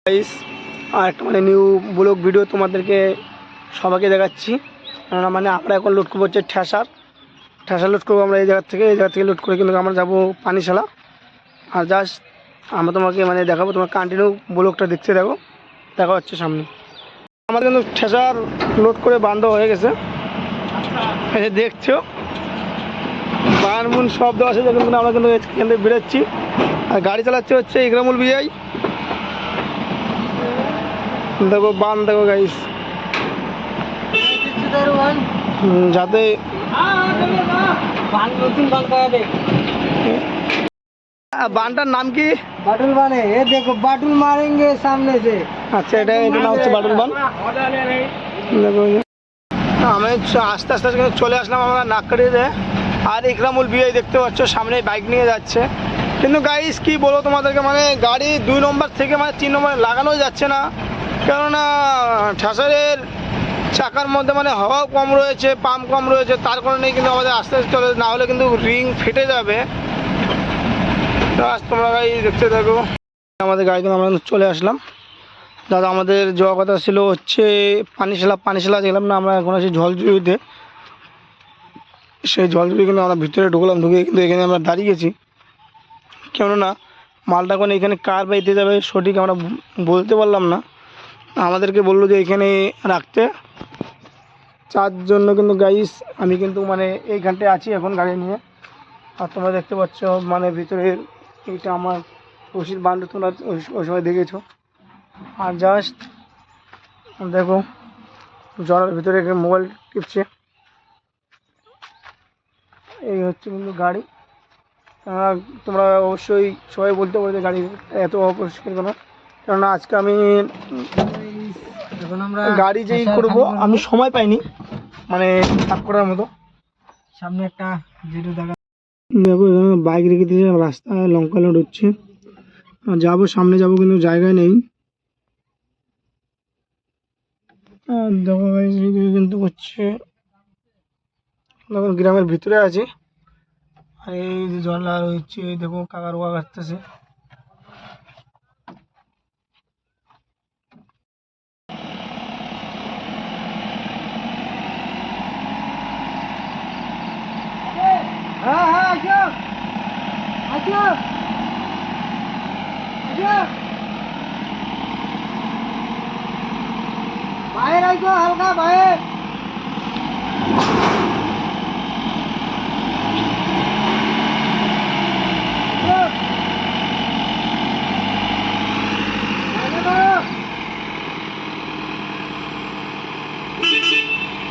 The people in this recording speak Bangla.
গাইস, আর একটা নিউ ব্লগ ভিডিও তোমাদেরকে সবাইকে দেখাচ্ছি। মানে আমরা এখন লোড করবো হচ্ছে ঠেসা লোড করবো আমরা এই জায়গা থেকে লোড করে কিন্তু আমরা যাবো পানিশালা। আর জাস্ট আমরা তোমাকে দেখাবো, তোমার কন্টিনিউ ব্লগটা দেখতে থাকো, দেখা হচ্ছে সামনে। আমাদের কিন্তু ঠেসার লোড করে বান্ধব হয়ে গেছে, দেখছো বানবুন শব্দ আছে যখন কিন্তু আমরা কিন্তু এখান থেকে বেরোচ্ছি। আর গাড়ি চালাচ্ছে হচ্ছে ইকরামুল বিআই। দেখো বান, দেখো গাইস, যাতে বানটার নাম কি? বাটুল বানে। এ দেখো বাটুল মারেঙ্গে সামনে से। আচ্ছা, এটা নাম হচ্ছে বাটুল বান। দেখো আমি আস্তে আস্তে চলে আসলাম আমরা নাককাটিতে। আর ইকরামুল বিআই দেখতে পাচ্ছ সামনে বাইক নিয়ে যাচ্ছে। কিন্তু গাইস কি বলো তোমাদেরকে, গাড়ি 2 নম্বর থেকে 3 নম্বরে লাগানো যাচ্ছে না, কেননা ঠেসারের চাকার মধ্যে হাওয়াও কম রয়েছে, পাম্প কম রয়েছে। তার কারণেই কিন্তু আমাদের আস্তে আস্তে চলে, না হলে কিন্তু রিং ফেটে যাবে। তোমরা গাড়ি দেখতে থাকো। আমাদের গাড়ি কিন্তু আমরা চলে আসলাম। দাদা আমাদের যাওয়ার কথা ছিল হচ্ছে পানিশালা গেলাম না, আমরা এখন আছি ঝলঝুড়িতে। সেই ঝলঝুড়ি কিন্তু আমরা ভিতরে ঢুকলাম, ঢুকে কিন্তু এখানে আমরা দাঁড়িয়েছি, কেননা মালটা কোন এখানে কার বাইতে যাবে সঠিক আমরা বলতে পারলাম না। আমাদেরকে বললো যে এখানে রাখতে, তার জন্য কিন্তু গাইস আমি কিন্তু এইখানটায় আছি এখন গাড়ি নিয়ে। আর তোমরা দেখতে পাচ্ছ ভিতরে এইটা আমার রশিদ বান্ধব, তোমরা ওই সময় দেখেছো। আর জাস্ট দেখো জলের ভিতরে মোবাইল টিপছে। এই হচ্ছে কিন্তু গাড়ি। তোমরা অবশ্যই সবাই বলতে পারো যে গাড়ি এত অপরিষ্কার কেন, কেননা আজকে আমি গাড়ি যেই করবো আমি সময় পাইনি সাফ করার মতো। সামনে একটা যেটা দেখা দেখো বাইক রেখে দিয়ে রাস্তায় লঙ্কা লোড হচ্ছে। যাবো সামনে যাবো কিন্তু জায়গায় নেই। দেখো কিন্তু হচ্ছে দেখুন গ্রামের ভিতরে আছি। আর এই যে জল আর হচ্ছে দেখো কাকা রোয়া কাটতেছে। হ্যাঁ হ্যাঁ আসো আসো আসো বাইরে আইসো হালকা বাইরে।